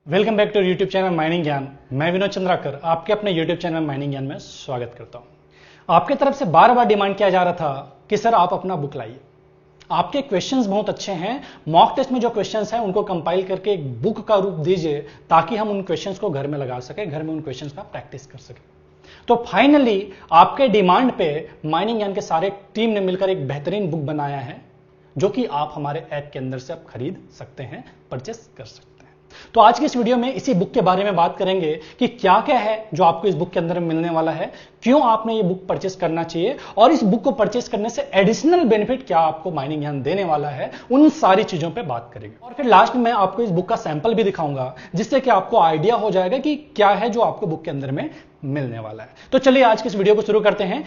Welcome back to YouTube channel mining Gyan. मैं विनोद चंद्राकर आपके अपने यूट्यूब चैनल माइनिंग ज्ञान में स्वागत करता हूं। आपके तरफ से बार बार डिमांड किया जा रहा था कि सर आप अपना बुक लाइए, आपके क्वेश्चंस बहुत अच्छे हैं, मॉक टेस्ट में जो क्वेश्चंस हैं उनको कंपाइल करके एक बुक का रूप दीजिए ताकि हम उन क्वेश्चंस को घर में लगा सके, घर में उन क्वेश्चंस का प्रैक्टिस कर सके। तो फाइनली आपके डिमांड पे माइनिंग ज्ञान के सारे टीम ने मिलकर एक बेहतरीन बुक बनाया है जो कि आप हमारे ऐप के अंदर से आप खरीद सकते हैं, परचेस कर सकते हैं। तो आज की इस वीडियो में इसी बुक के बारे में बात करेंगे कि क्या क्या है जो आपको इस बुक के अंदर मिलने वाला है, क्यों आपने ये बुक परचेस करना चाहिए और इस बुक को परचेस करने से एडिशनल बेनिफिट क्या आपको माइनिंग ज्ञान देने वाला है, उन सारी चीजों पे बात करेंगे। और फिर लास्ट में मैं आपको इस बुक का सैंपल भी दिखाऊंगा जिससे कि आपको आइडिया हो जाएगा कि क्या है जो आपको बुक के अंदर में मिलने वाला है। तो चलिए आज की इस वीडियो को शुरू करते हैं।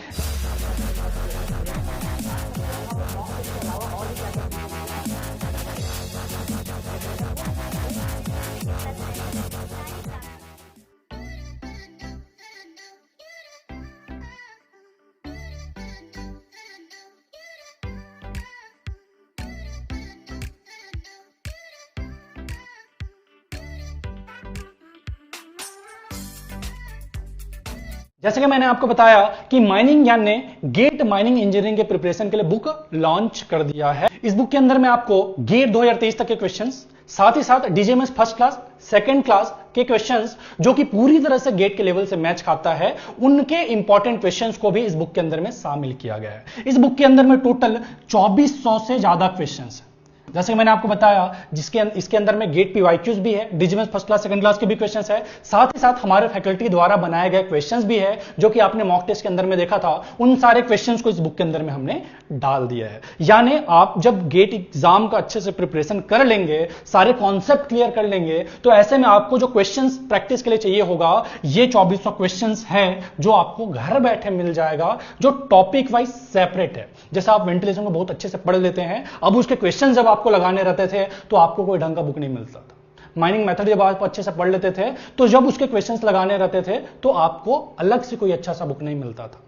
जैसे कि मैंने आपको बताया कि माइनिंग ज्ञान ने गेट माइनिंग इंजीनियरिंग के प्रिपरेशन के लिए बुक लॉन्च कर दिया है। इस बुक के अंदर में आपको गेट 2023 तक के क्वेश्चंस, साथ ही साथ DGMS first class, second class के क्वेश्चंस जो कि पूरी तरह से गेट के लेवल से मैच खाता है, उनके इंपॉर्टेंट क्वेश्चंस को भी इस बुक के अंदर में शामिल किया गया है। इस बुक के अंदर में टोटल 2400 से ज्यादा क्वेश्चंस है। जैसे मैंने आपको बताया इसके अंदर में गेट पीवाईक्यूज भी है, DGMS first class second class के भी क्वेश्चंस है, साथ ही साथ हमारे फैकल्टी द्वारा बनाए गए क्वेश्चंस भी है जो कि आपने मॉक टेस्ट के अंदर में देखा था। उन सारे क्वेश्चंस को इस बुक के अंदर में हमने डाल दिया है। यानी आप जब गेट एग्जाम का अच्छे से प्रिपरेशन कर लेंगे, सारे कॉन्सेप्ट क्लियर कर लेंगे, तो ऐसे में आपको जो क्वेश्चंस प्रैक्टिस के लिए चाहिए होगा, ये 2400 क्वेश्चंस है जो आपको घर बैठे मिल जाएगा, जो टॉपिक वाइज सेपरेट है। जैसे आप वेंटिलेशन को बहुत अच्छे से पढ़ लेते हैं, अब उसके क्वेश्चन जब आपको लगाने रहते थे तो आपको कोई ढंग का बुक नहीं मिलता था। माइनिंग मेथड जब आप अच्छे से पढ़ लेते थे तो जब उसके क्वेश्चंस लगाने रहते थे तो आपको अलग से कोई अच्छा सा बुक नहीं मिलता था।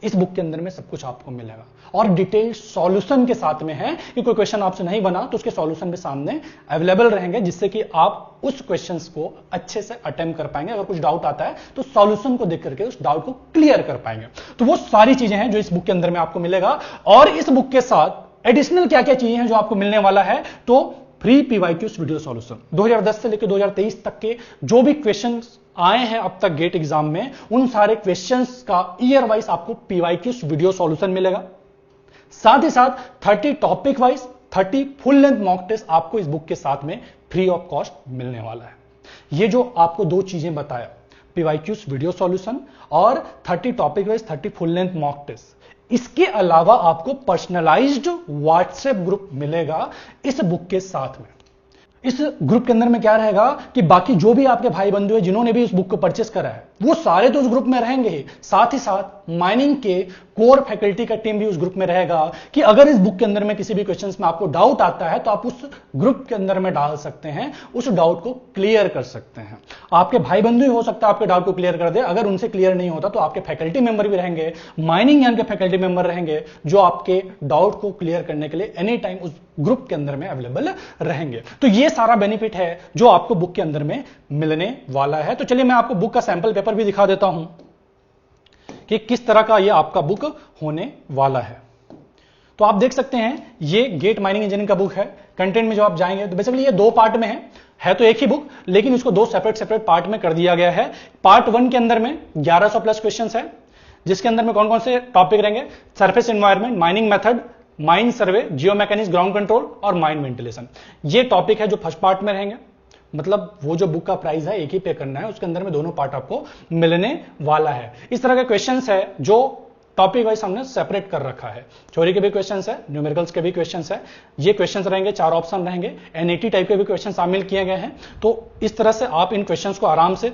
इस बुक के अंदर में सब कुछ आपको मिलेगा और डिटेल सॉल्यूशन के साथ में है कि कोई क्वेश्चन आपसे नहीं बना तो उसके सॉल्यूशन भी सामने अवेलेबल रहेंगे, जिससे कि आप उस क्वेश्चंस को अच्छे से अटेम्प्ट कर पाएंगे। अगर कुछ डाउट आता है तो सॉल्यूशन को देख करके उस डाउट को क्लियर कर पाएंगे। तो वो सारी चीजें हैं जो इस बुक के अंदर में आपको मिलेगा। और इस बुक के साथ एडिशनल क्या क्या चीजें हैं जो आपको मिलने वाला है, तो फ्री पीवाईक्यूज वीडियो सॉल्यूशन 2010 से लेकर 2023 तक के जो भी क्वेश्चंस आए हैं अब तक गेट एग्जाम में, उन सारे क्वेश्चंस का ईयर वाइज आपको पीवाईक्यूज वीडियो सॉल्यूशन मिलेगा। साथ ही साथ 30 topic wise 30 full length mock test आपको इस बुक के साथ में फ्री ऑफ कॉस्ट मिलने वाला है। ये जो आपको दो चीजें बताया, पीवाईक्यूज वीडियो सॉल्यूशन और 30 topic wise 30 full length mock test, इसके अलावा आपको पर्सनलाइज्ड व्हाट्सएप ग्रुप मिलेगा इस बुक के साथ में। इस ग्रुप के अंदर में क्या रहेगा कि बाकी जो भी आपके भाई बंधु हैं जिन्होंने भी इस बुक को परचेस करा है वो सारे तो उस ग्रुप में रहेंगे ही, साथ ही साथ माइनिंग के कोर फैकल्टी का टीम भी उस ग्रुप में रहेगा कि अगर इस बुक के अंदर में किसी भी क्वेश्चंस में आपको डाउट आता है तो आप उस ग्रुप के अंदर में डाल सकते हैं, उस डाउट को क्लियर कर सकते हैं। आपके भाई बंधु ही हो सकता है आपके डाउट को क्लियर कर दे, अगर उनसे क्लियर नहीं होता तो आपके फैकल्टी मेंबर भी रहेंगे, माइनिंग ज्ञान के फैकल्टी मेंबर रहेंगे जो आपके डाउट को क्लियर करने के लिए एनी टाइम उस ग्रुप के अंदर में अवेलेबल रहेंगे। तो ये सारा बेनिफिट है जो आपको बुक के अंदर में मिलने वाला है। तो चलिए मैं आपको बुक का सैंपल पेपर भी दिखा देता हूं कि किस तरह का ये आपका बुक होने वाला है। तो आप देख सकते हैं ये गेट माइनिंग इंजीनियरिंग का बुक है। कंटेंट में जो आप जाएंगे तो बेसिकली ये दो पार्ट में है तो एक ही बुक, लेकिन इसको दो सेपरेट पार्ट में कर दिया गया है। पार्ट 1 के अंदर में 1100 प्लस क्वेश्चंस है, जिसके अंदर में कौन कौन से टॉपिक रहेंगे, surface environment, mining method, mine survey, geo mechanics, ground control और माइन वेंटिलेशन। ये टॉपिक है जो फर्स्ट पार्ट में रहेंगे। मतलब वो जो बुक का प्राइस है एक ही पे करना है, उसके अंदर में दोनों पार्ट आपको मिलने वाला है। इस तरह के क्वेश्चंस है जो टॉपिक वाइज हमने सेपरेट कर रखा है। थ्योरी के भी क्वेश्चंस है, न्यूमेरिकल्स के भी क्वेश्चंस है। ये क्वेश्चंस रहेंगे, 4 ऑप्शन रहेंगे, एनईटी टाइप के भी क्वेश्चन शामिल किए गए हैं। तो इस तरह से आप इन क्वेश्चंस को आराम से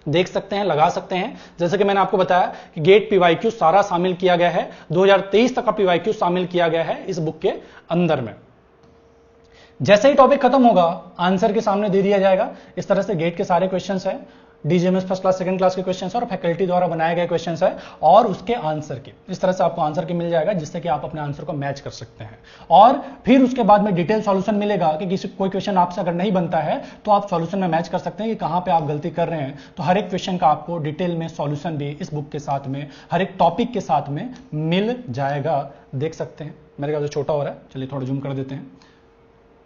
देख सकते हैं, लगा सकते हैं। जैसे कि मैंने आपको बताया कि गेट पीवाईक्यू सारा शामिल किया गया है, 2023 तक का पीवाईक्यू शामिल किया गया है इस बुक के अंदर में। जैसे ही टॉपिक खत्म होगा आंसर के सामने दे दिया जाएगा। इस तरह से गेट के सारे क्वेश्चंस हैं। DGMS first class second class के क्वेश्चन है और फैकल्टी द्वारा बनाए गए क्वेश्चन है और उसके आंसर के, इस तरह से आपको आंसर की मिल जाएगा जिससे कि आप अपने आंसर को मैच कर सकते हैं। और फिर उसके बाद में डिटेल सॉल्यूशन मिलेगा कि किसी कोई क्वेश्चन आपसे अगर नहीं बनता है तो आप सॉल्यूशन में मैच कर सकते हैं कि कहां पे आप गलती कर रहे हैं। तो हर एक क्वेश्चन का आपको डिटेल में सॉल्यूशन भी इस बुक के साथ में, हर एक टॉपिक के साथ में मिल जाएगा। देख सकते हैं, मेरे ख्याल से छोटा हो रहा है, चलिए थोड़ा जूम कर देते हैं,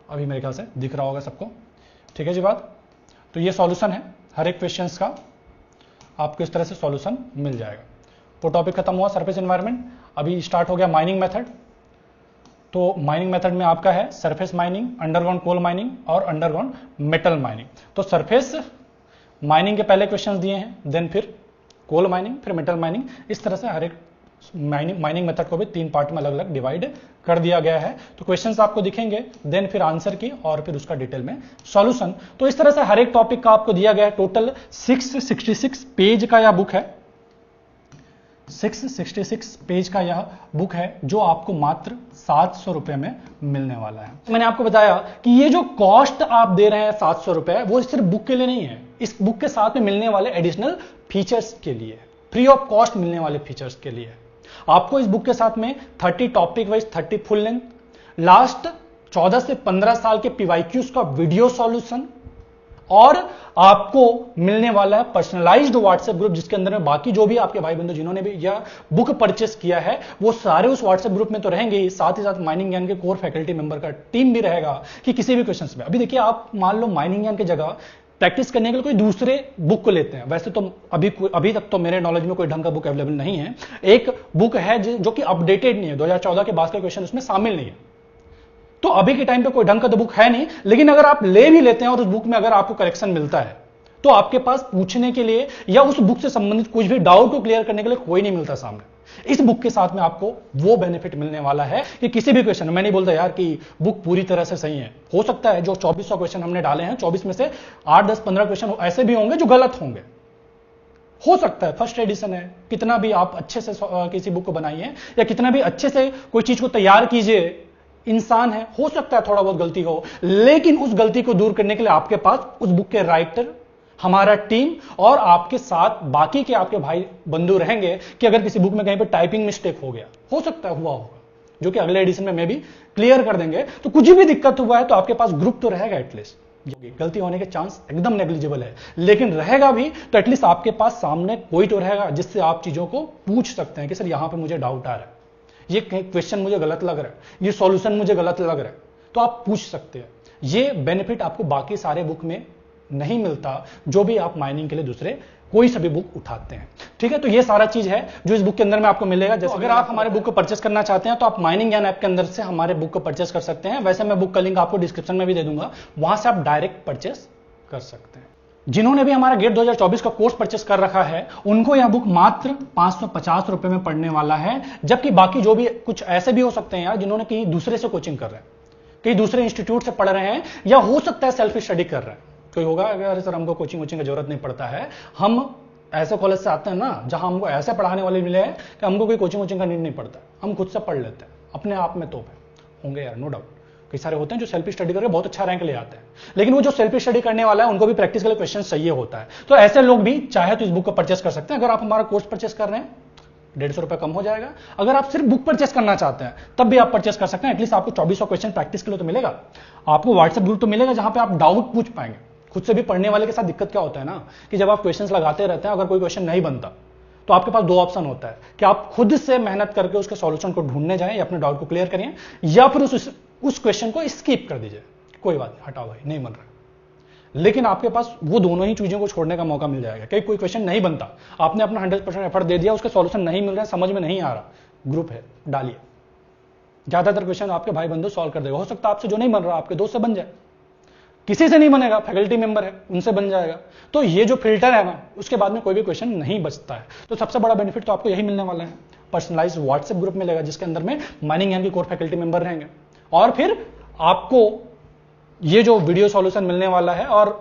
अभी मेरे ख्याल से दिख रहा होगा सबको। ठीक है जी बात। तो ये सॉल्यूशन है हर एक क्वेश्चंस का, आपको इस तरह से सॉल्यूशन मिल जाएगा। वो टॉपिक खत्म हुआ सरफेस एनवायरनमेंट, अभी स्टार्ट हो गया माइनिंग मेथड। तो माइनिंग मेथड में आपका है surface mining, underground coal mining और अंडरग्राउंड मेटल माइनिंग। तो सरफेस माइनिंग के पहले क्वेश्चंस दिए हैं, देन फिर कोल माइनिंग, फिर मेटल माइनिंग। इस तरह से हर एक माइनिंग मेथड को भी 3 पार्ट में अलग अलग डिवाइड कर दिया गया है। तो क्वेश्चंस आपको दिखेंगे, देन फिर आंसर की और फिर उसका डिटेल में सॉल्यूशन। तो इस तरह से हर एक टॉपिक का आपको दिया गया है। टोटल 666 पेज का यह बुक है, 666 पेज का यह बुक है जो आपको मात्र 700 रुपए में मिलने वाला है। मैंने आपको बताया कि ये जो कॉस्ट आप दे रहे हैं 700 रुपए, वो सिर्फ बुक के लिए नहीं है, इस बुक के साथ में मिलने वाले एडिशनल फीचर्स के लिए, फ्री ऑफ कॉस्ट मिलने वाले फीचर्स के लिए। आपको इस बुक के साथ में 30 topic wise 30 full length, last 14 से 15 साल के पीवाईक्यूज का वीडियो सॉल्यूशन, और आपको मिलने वाला है पर्सनलाइज्ड व्हाट्सएप ग्रुप जिसके अंदर में बाकी जो भी आपके भाई बंधु जिन्होंने भी यह बुक परचेस किया है वो सारे उस व्हाट्सएप ग्रुप में तो रहेंगे ही साथ माइनिंग ज्ञान के कोर फैकल्टी मेंबर का टीम भी रहेगा कि किसी भी क्वेश्चन में। अभी देखिए, आप मान लो माइनिंग ज्ञान की जगह प्रैक्टिस करने के लिए कोई दूसरे बुक को लेते हैं, वैसे तो अभी तक तो मेरे नॉलेज में कोई ढंग का बुक अवेलेबल नहीं है। एक बुक है जो कि अपडेटेड नहीं है, 2014 के बाद के क्वेश्चन उसमें शामिल नहीं है, तो अभी के टाइम पे कोई ढंग का तो बुक है नहीं। लेकिन अगर आप ले भी लेते हैं और उस बुक में अगर आपको करेक्शन मिलता है तो आपके पास पूछने के लिए या उस बुक से संबंधित कुछ भी डाउट को क्लियर करने के लिए कोई नहीं मिलता सामने। इस बुक के साथ में आपको वो बेनिफिट मिलने वाला है कि किसी भी क्वेश्चन, मैं नहीं बोलता यार कि बुक पूरी तरह से सही है, हो सकता है जो 2400 क्वेश्चन हमने डाले हैं 24 में से 8, 10, 15 क्वेश्चन ऐसे भी होंगे जो गलत होंगे, हो सकता है। फर्स्ट एडिशन है, कितना भी आप अच्छे से किसी बुक को बनाइए या कितना भी अच्छे से कोई चीज को तैयार कीजिए, इंसान है, हो सकता है थोड़ा बहुत गलती हो, लेकिन उस गलती को दूर करने के लिए आपके पास उस बुक के राइटर, हमारा टीम और आपके साथ बाकी के आपके भाई बंधु रहेंगे कि अगर किसी बुक में कहीं पे टाइपिंग मिस्टेक हो गया, हो सकता है हुआ होगा, जो कि अगले एडिशन में भी क्लियर कर देंगे। तो कुछ भी दिक्कत हुआ है तो आपके पास ग्रुप तो रहेगा एटलीस्ट, गलती होने के चांस एकदम नेग्लिजिबल है, लेकिन रहेगा भी तो एटलीस्ट आपके पास सामने कोई तो रहेगा जिससे आप चीजों को पूछ सकते हैं कि सर यहां पर मुझे डाउट आ रहा है, ये क्वेश्चन मुझे गलत लग रहा है, ये सॉल्यूशन मुझे गलत लग रहा है, तो आप पूछ सकते हैं। ये बेनिफिट आपको बाकी सारे बुक में नहीं मिलता जो भी आप माइनिंग के लिए दूसरे कोई सभी बुक उठाते हैं। ठीक है, तो ये सारा चीज है जो इस बुक के अंदर में आपको मिलेगा। जैसे अगर आप हमारे बुक को परचेस करना चाहते हैं तो आप माइनिंग ज्ञान ऐप के अंदर से हमारे बुक को परचेस कर सकते हैं। वैसे मैं बुक का लिंक आपको डिस्क्रिप्शन में भी दे दूंगा, वहां से आप डायरेक्ट परचेस कर सकते हैं। जिन्होंने भी हमारा गेट 2024 का कोर्स परचेस कर रखा है उनको यह बुक मात्र 550 रुपए में पड़ने वाला है, जबकि बाकी जो भी कुछ ऐसे भी हो सकते हैं यार जिन्होंने कहीं दूसरे से कोचिंग कर रहे हैं, कहीं दूसरे इंस्टीट्यूट से पढ़ रहे हैं, या हो सकता है सेल्फ स्टडी कर रहे हैं। कोई होगा अगर सर हमको कोचिंग की जरूरत नहीं पड़ता है, हम ऐसे कॉलेज से आते हैं ना जहां हमको ऐसे पढ़ाने वाले मिले हैं कि हमको कोई कोचिंग का नीड नहीं पड़ता, हम खुद से पढ़ लेते हैं, अपने आप में तोप है, होंगे यार नो डाउट। कई सारे होते हैं जो सेल्फ स्टडी करके बहुत अच्छा रैंक ले आते हैं, लेकिन वो जो सेल्फ स्टडी करने वाला है उनको भी प्रैक्टिस के लिए क्वेश्चन चाहिए होता है। तो ऐसे लोग भी चाहे तो इस बुक को परचेस कर सकते हैं। अगर आप हमारा कोर्स परचेस कर रहे हैं 150 रुपए कम हो जाएगा। अगर आप सिर्फ बुक परचेस करना चाहते हैं तब भी आप परचेस कर सकते हैं। एटलीस्ट आपको 2400 क्वेश्चन प्रैक्टिस के लिए तो मिलेगा, आपको व्हाट्सएप ग्रुप तो मिलेगा जहां पे आप डाउट पूछ पाएंगे। खुद से भी पढ़ने वाले के साथ दिक्कत क्या होता है ना कि जब आप क्वेश्चंस लगाते रहते हैं, अगर कोई क्वेश्चन नहीं बनता तो आपके पास 2 ऑप्शन होता है कि आप खुद से मेहनत करके उसके सॉल्यूशन को ढूंढने जाएं या अपने डाउट को क्लियर करिए, या फिर उस क्वेश्चन को स्किप कर दीजिए, कोई बात नहीं, हटाओ भाई नहीं बन रहा। लेकिन आपके पास वो दोनों ही चीजों को छोड़ने का मौका मिल जाएगा कि कोई क्वेश्चन नहीं बनता, आपने अपना 100% एफर्ट दे दिया, उसके सॉल्यूशन नहीं मिल रहा है, समझ में नहीं आ रहा, ग्रुप है डालिए, ज्यादातर क्वेश्चन आपके भाई बंधु सॉल्व कर देगा। हो सकता है आपसे जो नहीं बन रहा आपके दोस्त से बन जाए, किसी से नहीं बनेगा, फैकल्टी मेंबर है उनसे बन जाएगा। तो ये जो फिल्टर है ना, उसके बाद में कोई भी क्वेश्चन नहीं बचता है। तो सबसे बड़ा बेनिफिट तो आपको यही मिलने वाला है, पर्सनलाइज्ड व्हाट्सएप ग्रुप मिलेगा जिसके अंदर में माइनिंग ज्ञान की कोर फैकल्टी मेंबर रहेंगे, और फिर आपको ये जो वीडियो सॉल्यूशन मिलने वाला है और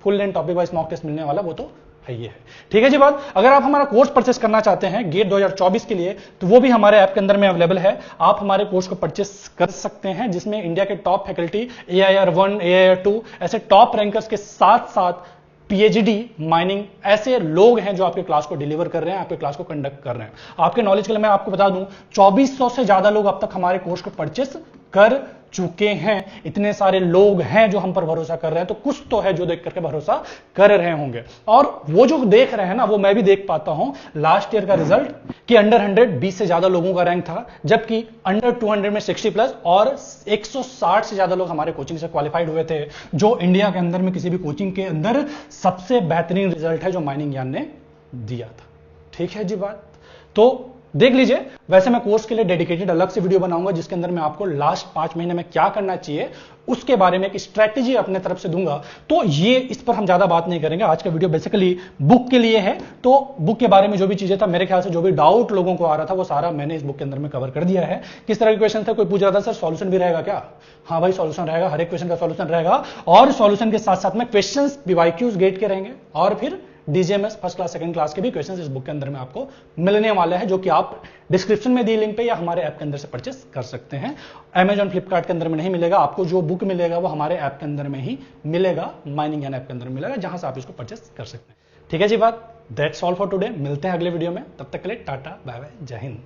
full length topic wise mock test मिलने वाला, वो तो है ये है। ठीक है जी बात। अगर आप हमारा कोर्स परचेस करना चाहते हैं गेट 2024 के लिए तो वो भी हमारे ऐप के अंदर में अवेलेबल है। आप हमारे कोर्स को परचेस कर सकते हैं जिसमें इंडिया के टॉप फैकल्टी AIR 1, AIR 2 ऐसे टॉप रैंकर्स के साथ साथ पीएचडी माइनिंग ऐसे लोग हैं जो आपके क्लास को डिलीवर कर रहे हैं, आपके क्लास को कंडक्ट कर रहे हैं। आपके नॉलेज के लिए मैं आपको बता दूं 2400 से ज्यादा लोग अब तक हमारे कोर्स को परचेस कर चुके हैं। इतने सारे लोग हैं जो हम पर भरोसा कर रहे हैं, तो कुछ तो है जो देख करके भरोसा कर रहे होंगे। और वो जो देख रहे हैं ना, वो मैं भी देख पाता हूं लास्ट ईयर का रिजल्ट कि अंडर 100 20 से ज्यादा लोगों का रैंक था, जबकि अंडर 200 में 60 प्लस और 160 से ज्यादा लोग हमारे कोचिंग से क्वालिफाइड हुए थे, जो इंडिया के अंदर में किसी भी कोचिंग के अंदर सबसे बेहतरीन रिजल्ट है जो माइनिंग ज्ञान ने दिया था। ठीक है जी बात, तो देख लीजिए। वैसे मैं कोर्स के लिए डेडिकेटेड अलग से वीडियो बनाऊंगा जिसके अंदर मैं आपको लास्ट 5 महीने में क्या करना चाहिए उसके बारे में एक स्ट्रेटेजी अपने तरफ से दूंगा। तो ये इस पर हम ज्यादा बात नहीं करेंगे। आज का वीडियो बेसिकली बुक के लिए है, तो बुक के बारे में जो भी चीजें था, मेरे ख्याल से जो भी डाउट लोगों को आ रहा था वो सारा मैंने इस बुक के अंदर में कवर कर दिया है। किस तरह के क्वेश्चन था, कोई पूछ रहा था सर सॉल्यूशन भी रहेगा क्या? हाँ भाई सॉल्यूशन रहेगा, हर एक क्वेश्चन का सॉल्यूशन रहेगा, और सॉल्यूशन के साथ साथ में क्वेश्चन पीवाईक्यूज गेट के रहेंगे, और फिर डीजेएमएस फर्स्ट क्लास सेकंड क्लास के भी क्वेश्चंस इस बुक के अंदर में आपको मिलने वाले हैं, जो कि आप डिस्क्रिप्शन में दी लिंक पे या हमारे ऐप के अंदर से परचेस कर सकते हैं। Amazon फ्लिपकार्ट के अंदर में नहीं मिलेगा आपको, जो बुक मिलेगा वो हमारे ऐप के अंदर में ही मिलेगा, माइनिंग ज्ञान ऐप के अंदर मिलेगा, जहां से आप इसको परचेस कर सकते हैं। ठीक है जी बात, दैट्स ऑल फॉर टुडे। मिलते हैं अगले वीडियो में, तब तक के लिए टाटा बाय बाय, जय हिंद।